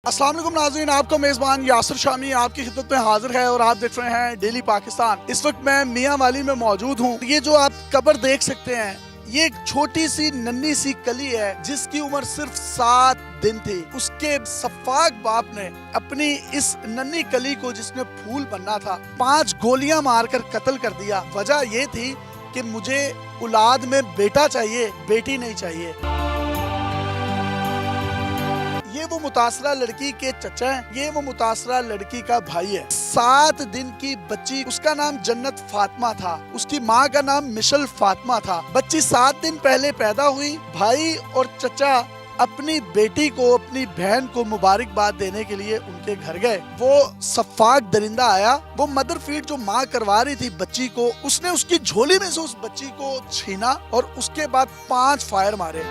अस्सलाम वालेकुम नाज़रीन, आपका मेज़बान यासिर शामी आपकी खिदमत में हाजिर है और आप देख रहे हैं डेली पाकिस्तान। इस वक्त मैं मियाँ वाली में मौजूद हूँ। ये जो आप कब्र देख सकते हैं, ये एक छोटी सी नन्ही सी कली है जिसकी उम्र सिर्फ 7 दिन थी। उसके सफाक बाप ने अपनी इस नन्ही कली को, जिसने फूल बनना था, 5 गोलियां मारकर कत्ल कर दिया। वजह ये थी कि मुझे औलाद में बेटा चाहिए, बेटी नहीं चाहिए। ये वो मुतासरा लड़की के चचा हैं, ये वो मुतासरा लड़की का भाई है। 7 दिन की बच्ची, उसका नाम जन्नत फातिमा था, उसकी माँ का नाम मिशल फातिमा था। बच्ची 7 दिन पहले पैदा हुई। भाई और चचा अपनी बेटी को, अपनी बहन को मुबारकबाद देने के लिए उनके घर गए। वो सफाक दरिंदा आया, वो मदर फीड जो माँ करवा रही थी बच्ची को, उसने उसकी झोली में से उस बच्ची को छीना और उसके बाद 5 फायर मारे।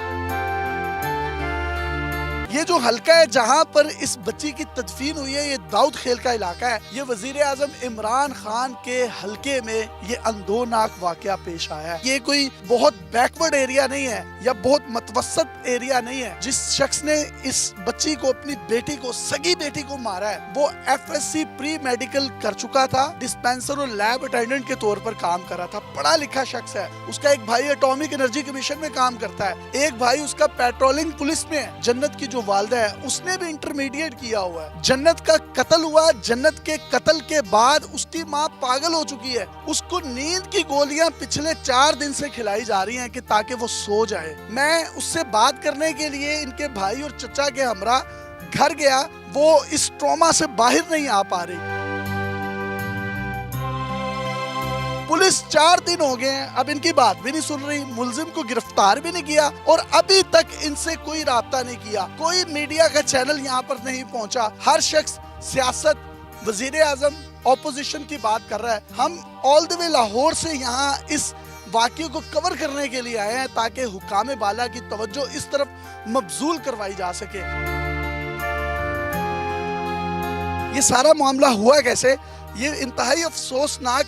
ये जो हल्का है जहाँ पर इस बच्ची की तदफीन हुई है, ये दाऊद खेल का इलाका है। ये वजीर आजम इमरान खान के हल्के में ये अंदोनाक वाकया पेश आया है। ये कोई बहुत बैकवर्ड एरिया नहीं है या बहुत मतवसत एरिया नहीं है। जिस शख्स ने इस बच्ची को, अपनी बेटी को, सगी बेटी को मारा है, वो FSC प्री मेडिकल कर चुका था, डिस्पेंसर और लैब अटेंडेंट के तौर पर काम कर रहा था। पढ़ा लिखा शख्स है। उसका एक भाई एटॉमिक एनर्जी कमीशन में काम करता है, एक भाई उसका पेट्रोलिंग पुलिस में है। जन्नत की जो वालिदा है, उसने भी इंटरमीडिएट किया हुआ है। जन्नत का कत्ल हुआ। जन्नत के कत्ल के बाद उसकी माँ पागल हो चुकी है। उसको नींद की गोलियां पिछले 4 दिन से खिलाई जा रही हैं कि ताकि वो सो जाए। मैं उससे बात करने के लिए इनके भाई और चचा के हमरा घर गया। वो इस ट्रॉमा से बाहर नहीं आ पा रही। पुलिस 4 दिन हो गए हैं, अब इनकी बात भी नहीं सुन रही, मुलजिम को गिरफ्तार भी नहीं किया और अभी तक इनसे कोई राब्ता नहीं किया। कोई मीडिया का चैनल यहाँ पर नहीं पहुँचा। हर शख्स सियासत, वजीर आजम, ऑपोजिशन की बात कर रहा है। हम ऑल द वे लाहौर से यहाँ इस वाक़ये को कवर करने के लिए आए हैं ताकि हुकाम बाला की तवज्जो इस तरफ मबजूल करवाई जा सके। ये सारा मामला हुआ कैसे? ये इंतहाई अफसोसनाक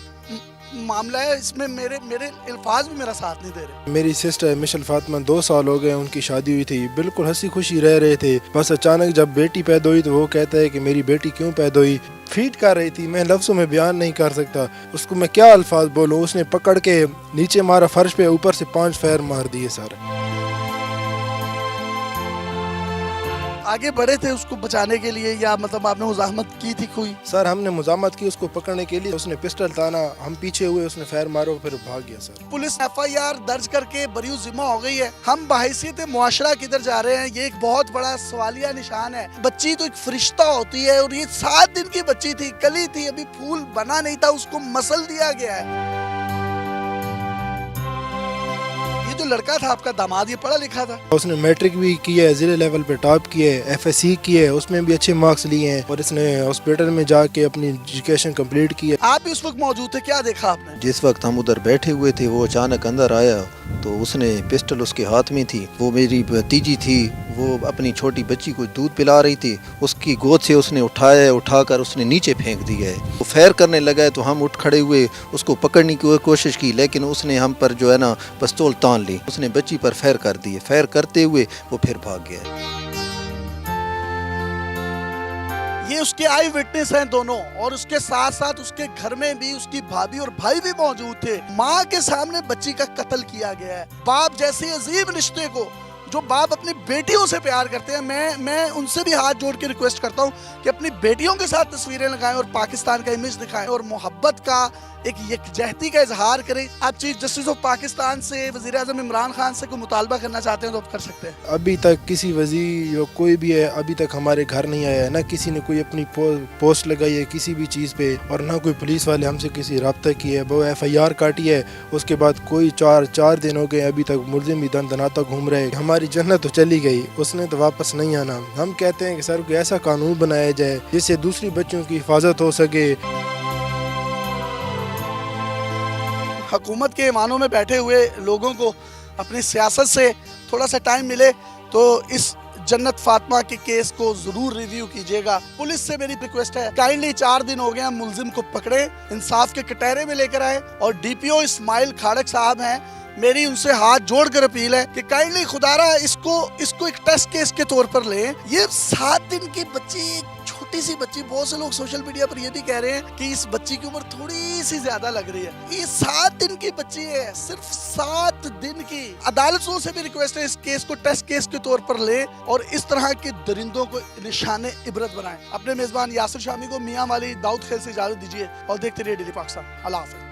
मामला है। इसमें मेरे अल्फाज भी मेरा साथ नहीं दे रहे। मेरी सिस्टर मिशल फातिमा 2 साल हो गए उनकी शादी हुई थी, बिल्कुल हंसी खुशी रह रहे थे। बस अचानक जब बेटी पैदा हुई तो वो कहता है कि मेरी बेटी क्यों पैदा हुई। फीड कर रही थी, मैं लफ्ज़ों में बयान नहीं कर सकता। उसको मैं क्या अल्फाज बोलूँ। उसने पकड़ के नीचे मारा फर्श पे, ऊपर से 5 फायर मार दिए सर। आगे बढ़े थे उसको बचाने के लिए या मतलब आपने मुज़ाहमत की थी कोई? सर हमने मुज़ाहमत की उसको पकड़ने के लिए। उसने पिस्टल ताना, हम पीछे हुए, उसने फायर मारो, फिर भाग गया सर। पुलिस FIR दर्ज करके बरी ज़िम्मा हो गई है। हम बहैसियत मुआशरा किधर जा रहे हैं, ये एक बहुत बड़ा सवालिया निशान है। बच्ची तो एक फरिश्ता होती है और ये 7 दिन की बच्ची थी, कली थी, अभी फूल बना नहीं था, उसको मसल दिया गया है। जो लड़का था आपका दामाद, ये पढ़ा लिखा था, उसने मैट्रिक भी किया है, जिले लेवल पे टॉप किया है, FSC किया है, उसमें भी अच्छे मार्क्स लिए हैं और इसने हॉस्पिटल में जाके अपनी एजुकेशन कंप्लीट की है। आप भी उस वक्त मौजूद थे, क्या देखा आपने? जिस वक्त हम उधर बैठे हुए थे वो अचानक अंदर आया तो उसने पिस्टल उसके हाथ में थी। वो मेरी भतीजी थी, वो अपनी छोटी बच्ची को दूध पिला रही थी। उसकी गोद से उसने उठाकर उसने नीचे फेंक दिया है। वो फैर करने लगा है तो हम उठ खड़े हुए, उसको पकड़ने की कोशिश की, लेकिन उसने हम पर जो है ना पिस्तौल तान ली। उसने बच्ची पर फैर कर दिए। फैर करते हुए वो फिर भाग गया। ये उसके आई विटनेस हैं दोनों, और उसके साथ साथ उसके घर में भी उसकी भाभी और भाई भी मौजूद थे। माँ के सामने बच्ची का कत्ल किया गया है। बाप जैसे अजीब रिश्ते को, जो बाप अपनी बेटियों से प्यार करते हैं, मैं उनसे भी हाथ जोड़ के रिक्वेस्ट करता हूँ कि अपनी बेटियों के साथ तस्वीरें लगाएं और पाकिस्तान का इमेज दिखाएं और मोहब्बत का, एक यकजहती का इजहार करें। आप चीफ जस्टिस ऑफ पाकिस्तान से, वजीर आजम इमरान खान से कोई मुतालबा करना चाहते हैं तो आप कर सकते हैं। अभी तक किसी वजीर या कोई भी है अभी तक हमारे घर नहीं आया है, ना किसी ने कोई अपनी पोस्ट लगाई है किसी भी चीज़ पे, और ना कोई पुलिस वाले हमसे किसी रब्ता की है। वो FIR काटी है, उसके बाद कोई 4 दिन हो गए अभी तक मुलजिम भी दनाता घूम रहे। हमारी जन्नत तो चली गई, उसने तो वापस नहीं आना। हम कहते हैं कि सर कोई ऐसा कानून बनाया जाए जिससे दूसरी बच्चों की हिफाजत हो सके। हुकूमत के ईमानों में बैठे हुए लोगों को अपनी सियासत से थोड़ा सा टाइम मिले तो इस जन्नत फातिमा के केस को जरूर रिव्यू कीजिएगा। पुलिस से मेरी रिक्वेस्ट है, काइंडली 4 दिन हो गए हैं, मुलजिम को पकड़े, इंसाफ के कटहरे में लेकर आए। और DPO इस्माइल खाड़क साहब हैं, میری उनसे हाथ जोड़ कर अपील है कि काइंडली खुदारा इसको एक टेस्ट केस के तौर पर लें। ये 7 दिन की बच्ची, छोटी सी बच्ची, बहुत से लोग सोशल मीडिया पर ये भी कह रहे हैं कि इस बच्ची की उम्र थोड़ी सी ज्यादा लग रही है। ये 7 दिन की बच्ची है, सिर्फ 7 दिन की। अदालतों से भी रिक्वेस्ट है इस केस को टेस्ट केस के तौर पर ले और इस तरह के दरिंदों को निशाने इबरत बनाएं। अपने मेजबान यासिर शामी को मियां वाली दाऊद खेल से इजाजत दीजिए और देखते रहिए डेली पाकिस्तान। अल्लाह हाफिज़।